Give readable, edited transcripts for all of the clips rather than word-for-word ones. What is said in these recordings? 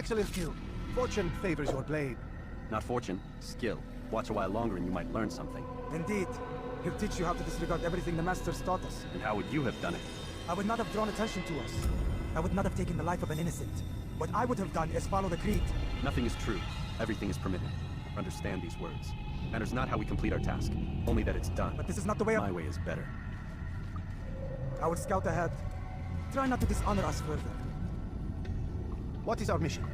excellent skill. Fortune favors your blade. Not fortune, skill. Watch a while longer and you might learn something. Indeed. He'll teach you how to disregard everything the Masters taught us. And how would you have done it? I would not have drawn attention to us. I would not have taken the life of an innocent. What I would have done is follow the creed. Nothing is true. Everything is permitted. Understand these words. Matters not how we complete our task, only that it's done. But this is not the way My way is better. I will scout ahead. Try not to dishonor us further. What is our mission?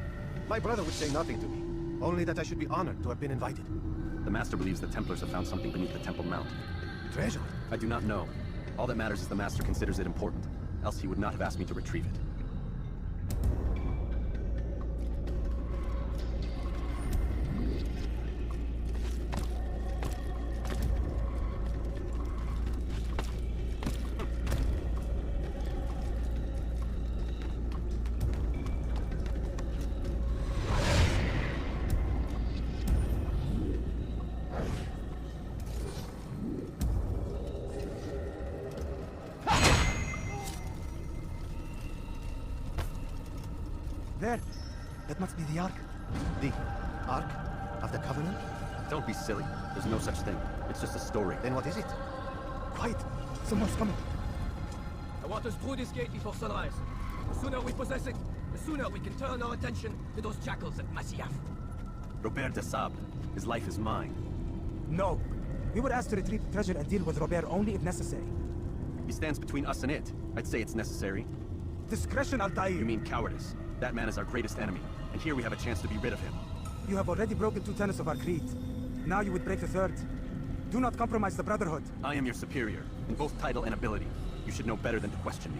My brother would say nothing to me. Only that I should be honored to have been invited. The Master believes the Templars have found something beneath the Temple Mount. Treasure? I do not know. All that matters is the Master considers it important. Else he would not have asked me to retrieve it. There. That must be the Ark. The Ark of the Covenant? Don't be silly. There's no such thing. It's just a story. Then what is it? Quiet. Someone's coming. I want us through this gate before sunrise. The sooner we possess it, the sooner we can turn our attention to those jackals at Masyaf. Robert de Sable. His life is mine. No. We were asked to retrieve the treasure and deal with Robert only if necessary. He stands between us and it. I'd say it's necessary. Discretion, Altair. You mean cowardice. That man is our greatest enemy, and here we have a chance to be rid of him. You have already broken 2 tenets of our creed. Now you would break the 3rd. Do not compromise the Brotherhood. I am your superior, in both title and ability. You should know better than to question me.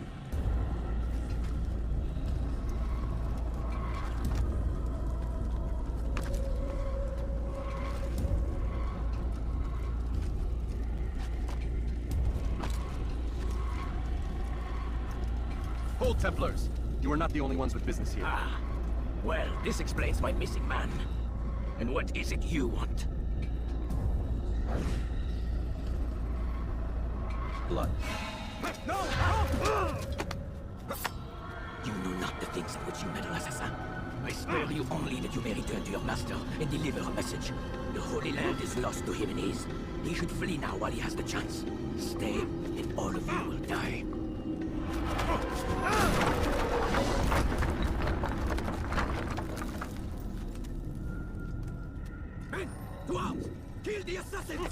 Hold, Templars! You are not the only ones with business here. Ah, well, this explains my missing man. And what is it you want? Blood. No! You know not the things in which you meddle, assassin. I spare you only that you may return to your master and deliver a message. The Holy Land is lost to him and his. He should flee now while he has the chance. Stay, and all of you will die. Men, to arms! Kill the assassins!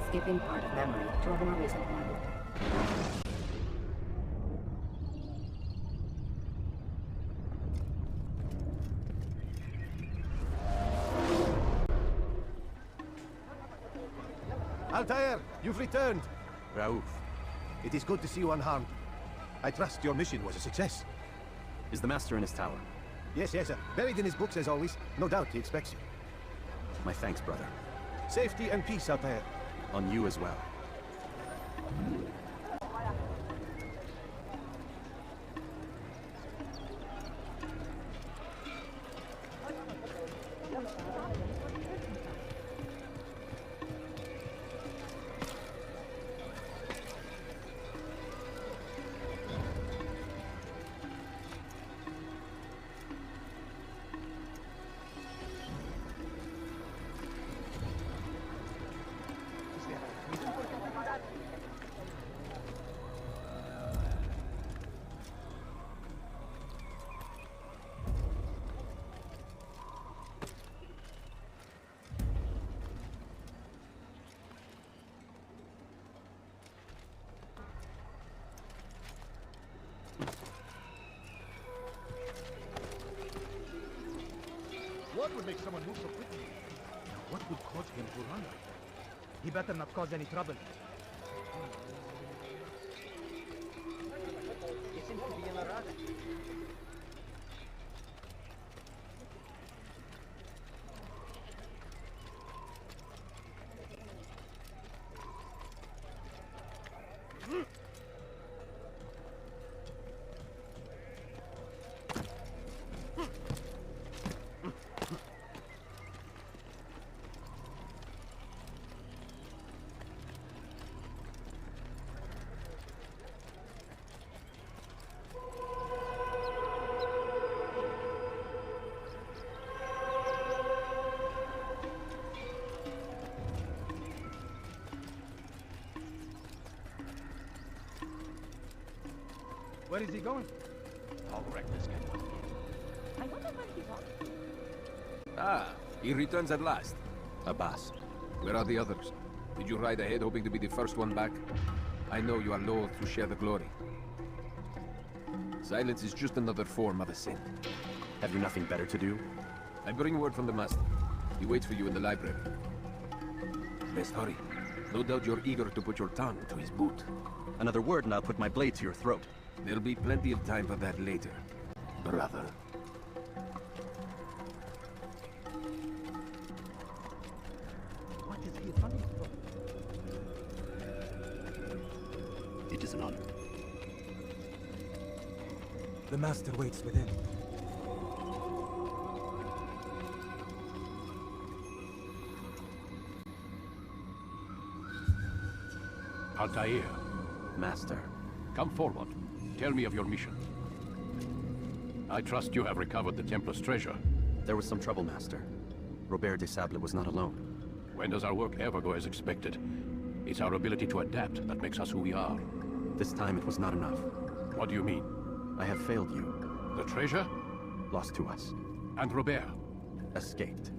Skipping part of memory to a more recent one. Altair, you've returned. Raouf. It is good to see you unharmed. I trust your mission was a success. Is the Master in his tower? Yes, yes, sir. Buried in his books as always. No doubt he expects you. My thanks, brother. Safety and peace, Altair. On you as well. What would make someone move so quickly? What would cause him to run like that? He better not cause any trouble. He seems to be in a rush. Where is he going? I'll wreck this guy. I wonder when he was. Ah, he returns at last. Abbas, where are the others? Did you ride ahead hoping to be the first one back? I know you are loath to share the glory. Silence is just another form of a sin. Have you nothing better to do? I bring word from the Master. He waits for you in the library. Best hurry. No doubt you're eager to put your tongue to his boot. Another word and I'll put my blade to your throat. There'll be plenty of time for that later, brother. What is he running from? It is an honor. The master waits within. Altair, Master. come forward. Tell me of your mission. I trust you have recovered the Templar's treasure. There was some trouble, Master. Robert de Sable was not alone. When does our work ever go as expected? It's our ability to adapt that makes us who we are. This time it was not enough. What do you mean? I have failed you. The treasure? Lost to us. And Robert? Escaped.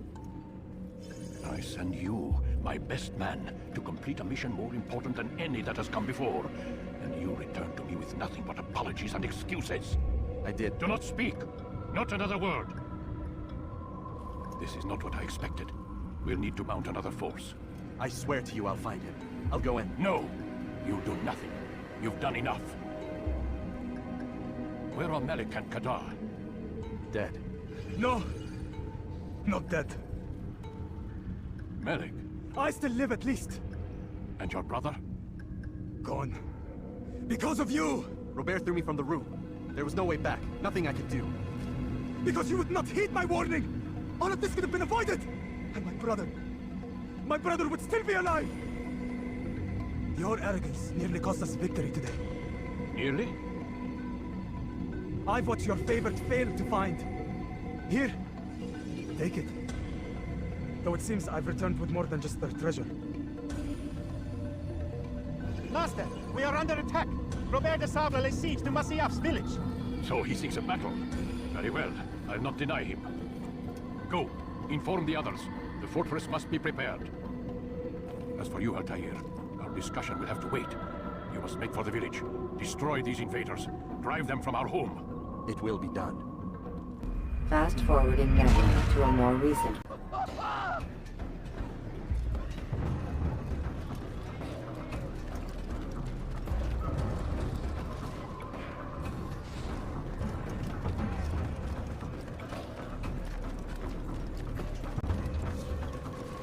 I send you, my best man, to complete a mission more important than any that has come before. And you return to me with nothing but apologies and excuses. I did. Do not speak! Not another word! This is not what I expected. We'll need to mount another force. I swear to you I'll find him. I'll go in. No! You do nothing. You've done enough. Where are Malik and Kadar? Dead. No! Not dead. Malik? I still live at least. And your brother? Gone. Because of you! Robert threw me from the room. There was no way back. Nothing I could do. Because you would not heed my warning! All of this could have been avoided! And my brother would still be alive! Your arrogance nearly cost us victory today. Nearly? I've what your favorite failed to find. Here, take it. Though it seems I've returned with more than just their treasure. Master, we are under attack. Robert de Sable lays siege to Masyaf's village. So he seeks a battle. Very well. I'll not deny him. Go. Inform the others. The fortress must be prepared. As for you, Altair, our discussion will have to wait. You must make for the village. Destroy these invaders. Drive them from our home. It will be done. Fast forwarding memory to a more recent.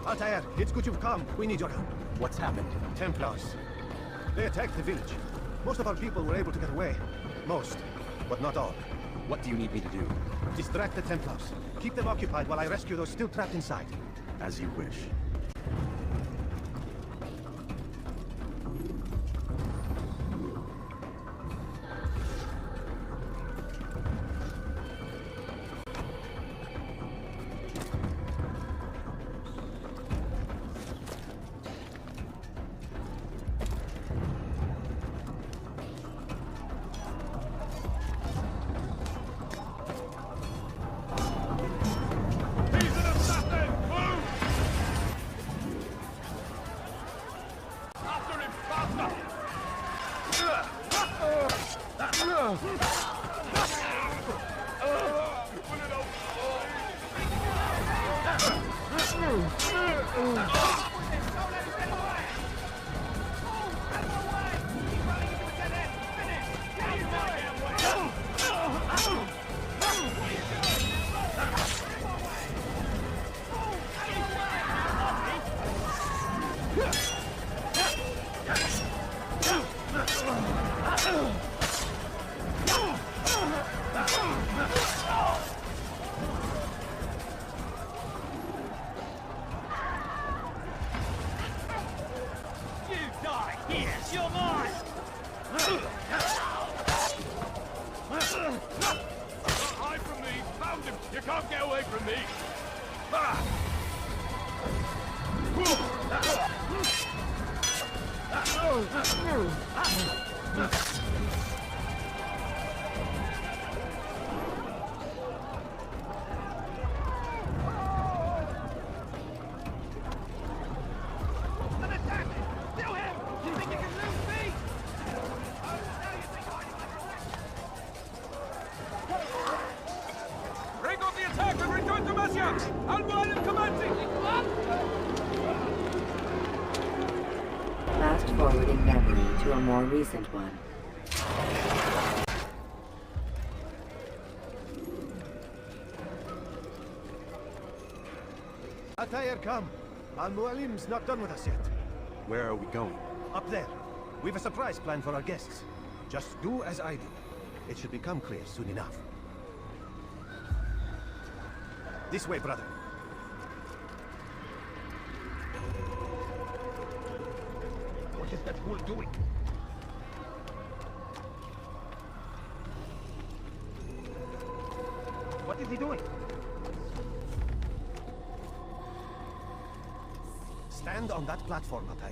Altair, it's good you've come. We need your help. What's happened? Templars. They attacked the village. Most of our people were able to get away. Most, but not all. What do you need me to do? Distract the Templars. Keep them occupied while I rescue those still trapped inside. As you wish. You can't get away from me! Break off the attack and return to Masya! Al-Mualim commanding! Fast forwarding memory to a more recent one. Altair, come. Al-Mualim's not done with us yet. Where are we going? Up there. We've a surprise planned for our guests. Just do as I do. It should become clear soon enough. This way, brother. What is that fool doing? What is he doing? Stand on that platform, Altair.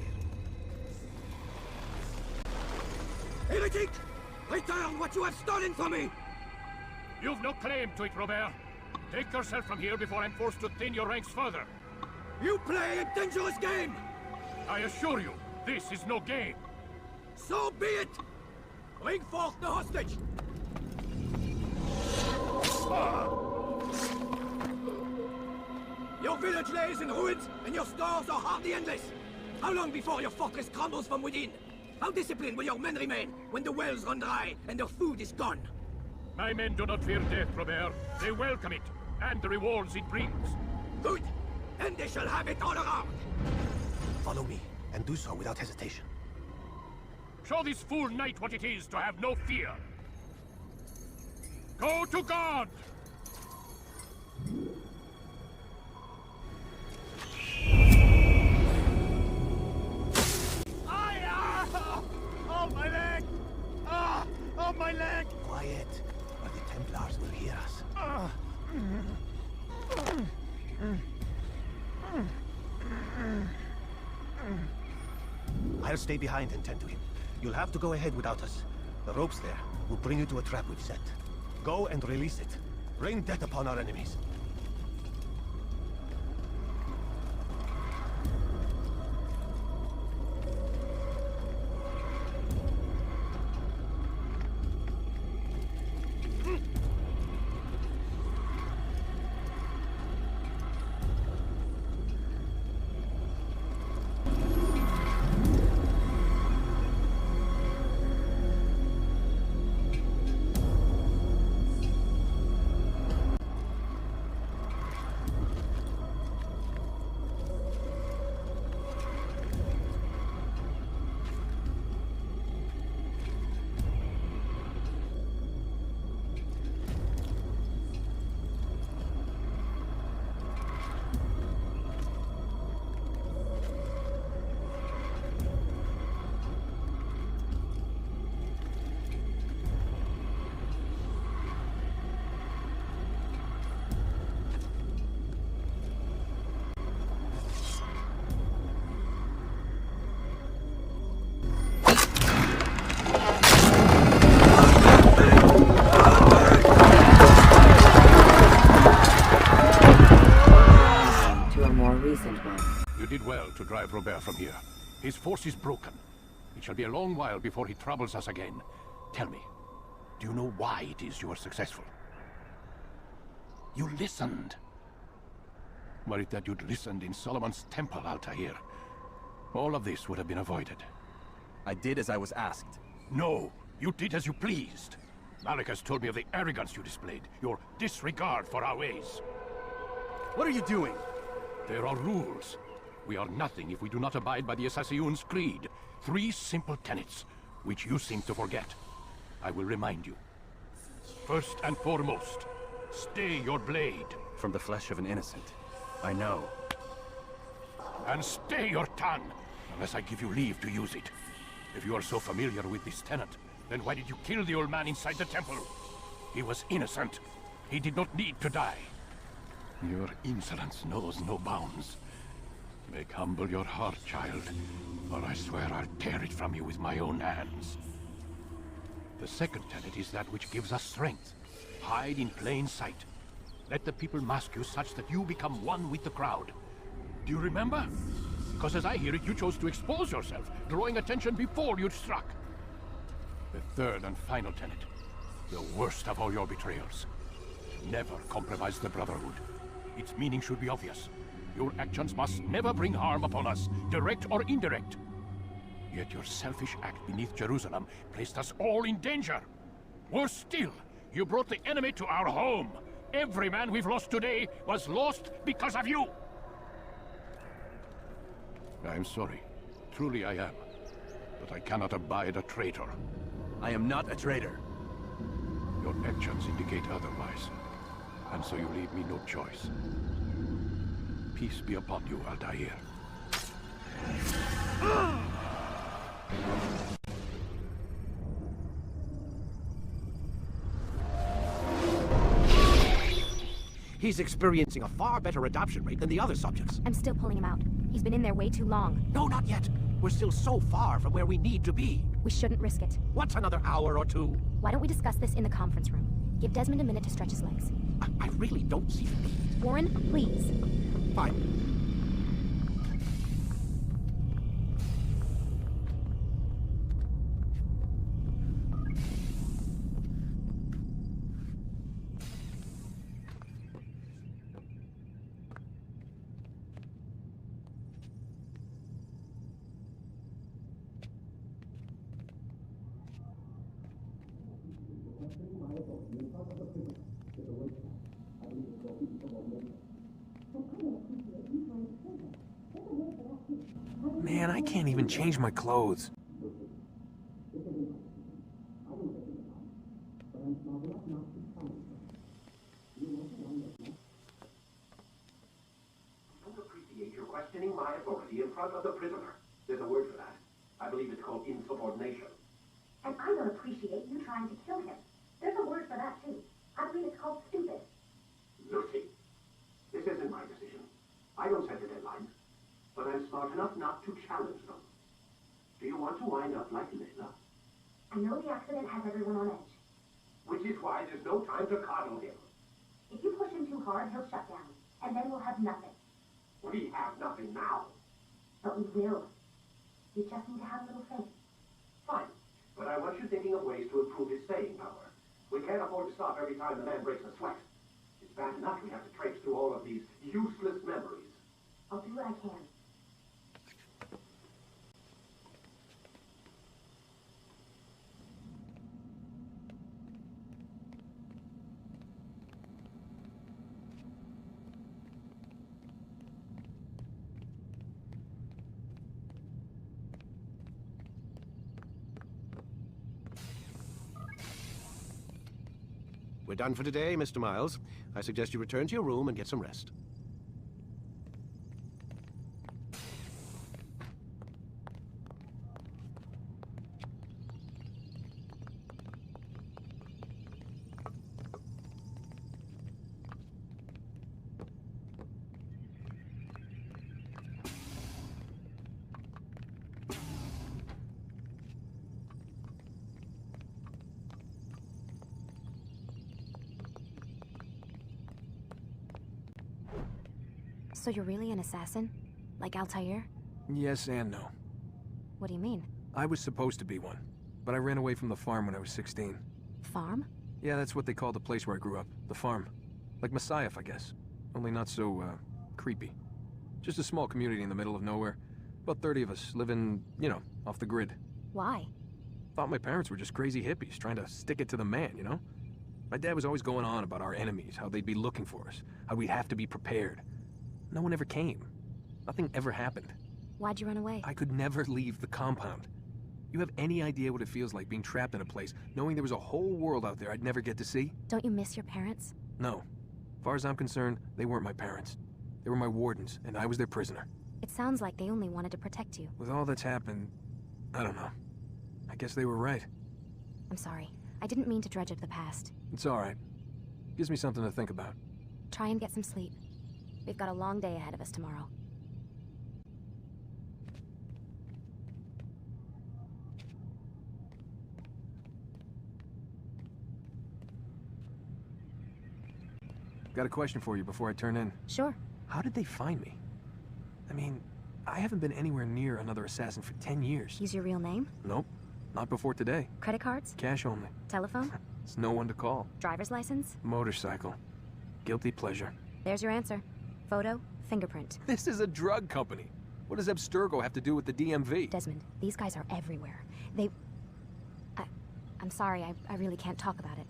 Heretic! Return what you have stolen from me! You've no claim to it, Robert. Take yourself from here before I'm forced to thin your ranks further. You play a dangerous game! I assure you, this is no game. So be it! Bring forth the hostage! Your village lays in ruins, and your stores are hardly endless. How long before your fortress crumbles from within? How disciplined will your men remain when the wells run dry and their food is gone? My men do not fear death, Robert. They welcome it, and the rewards it brings. Good! Then they shall have it all around! Follow me, and do so without hesitation. Show this fool knight what it is to have no fear. Go to God! Oh, my leg! Ah! Oh, my leg! Quiet, or the Templars will hear us. I'll stay behind and tend to him. You'll have to go ahead without us. The ropes there will bring you to a trap we've set. Go and release it. Rain death upon our enemies. You did well to drive Robert from here. His force is broken. It shall be a long while before he troubles us again. Tell me, do you know why it is you were successful? You listened. Were it that you'd listened in Solomon's temple, Altair, all of this would have been avoided. I did as I was asked. No, you did as you pleased. Malik has told me of the arrogance you displayed, your disregard for our ways. What are you doing? There are rules. We are nothing if we do not abide by the Assassin's Creed. 3 simple tenets, which you seem to forget. I will remind you. First and foremost, stay your blade. From the flesh of an innocent. I know. And stay your tongue, unless I give you leave to use it. If you are so familiar with this tenet, then why did you kill the old man inside the temple? He was innocent. He did not need to die. Your insolence knows no bounds. Make humble your heart, child, or I swear I'll tear it from you with my own hands. The second tenet is that which gives us strength. Hide in plain sight. Let the people mask you such that you become one with the crowd. Do you remember? Because as I hear it, you chose to expose yourself, drawing attention before you'd struck. The third and final tenet. The worst of all your betrayals. Never compromise the Brotherhood. Its meaning should be obvious. Your actions must never bring harm upon us, direct or indirect. Yet your selfish act beneath Jerusalem placed us all in danger. Worse still, you brought the enemy to our home. Every man we've lost today was lost because of you. I'm sorry. Truly I am. But I cannot abide a traitor. I am not a traitor. Your actions indicate otherwise. And so you leave me no choice. Peace be upon you, Altair. He's experiencing a far better adoption rate than the other subjects. I'm still pulling him out. He's been in there way too long. No, not yet. We're still so far from where we need to be. We shouldn't risk it. What's another hour or two? Why don't we discuss this in the conference room? Give Desmond a minute to stretch his legs. I really don't see the need. Warren, please. Fine. Man, I can't even change my clothes. Appreciate your questioning my authority in front of the prisoner. There's a word for that. I believe it's called insubordination. And I don't appreciate you trying to kill him. There's a word for that, too. I believe it's called stupid. Lucy, this isn't my decision. I don't set the deadlines. But I'm smart enough not to challenge them. Do you want to wind up like Layla? I know the accident has everyone on edge. Which is why there's no time to coddle him. If you push him too hard, he'll shut down. And then we'll have nothing. We have nothing now. But we will. You just need to have a little faith. Fine. But I want you thinking of ways to improve his staying power. We can't afford to stop every time the man breaks a sweat. It's bad enough we have to traipse through all of these useless memories. I'll do what I can. We're done for today, Mr. Miles. I suggest you return to your room and get some rest. So you're really an assassin? Like Altair? Yes and no. What do you mean? I was supposed to be one, but I ran away from the farm when I was 16. Farm? Yeah, that's what they call the place where I grew up. The farm. Like Messiah, I guess. Only not so, creepy. Just a small community in the middle of nowhere. About 30 of us, living, you know, off the grid. Why? Thought my parents were just crazy hippies, trying to stick it to the man, you know? My dad was always going on about our enemies, how they'd be looking for us, how we'd have to be prepared. No one ever came. Nothing ever happened. Why'd you run away? I could never leave the compound. You have any idea what it feels like being trapped in a place, knowing there was a whole world out there I'd never get to see? Don't you miss your parents? No. As far as I'm concerned, they weren't my parents. They were my wardens, and I was their prisoner. It sounds like they only wanted to protect you. With all that's happened, I don't know. I guess they were right. I'm sorry. I didn't mean to dredge up the past. It's all right. Gives me something to think about. Try and get some sleep. We've got a long day ahead of us tomorrow. Got a question for you before I turn in. Sure. How did they find me? I mean, I haven't been anywhere near another assassin for 10 years. Use your real name? Nope. Not before today. Credit cards? Cash only. Telephone? There's no one to call. Driver's license? Motorcycle. Guilty pleasure. There's your answer. Photo, fingerprint. This is a drug company. What does Abstergo have to do with the DMV? Desmond, these guys are everywhere. I'm sorry, I really can't talk about it.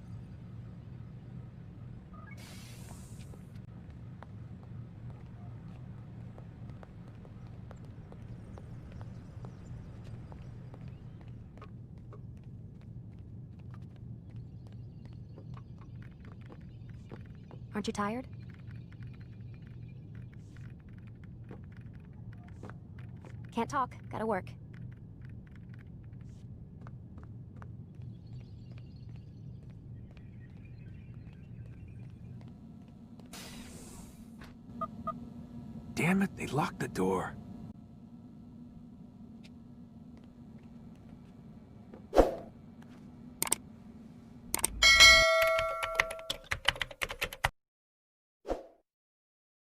Aren't you tired? Can't talk. Gotta work. Damn it, they locked the door.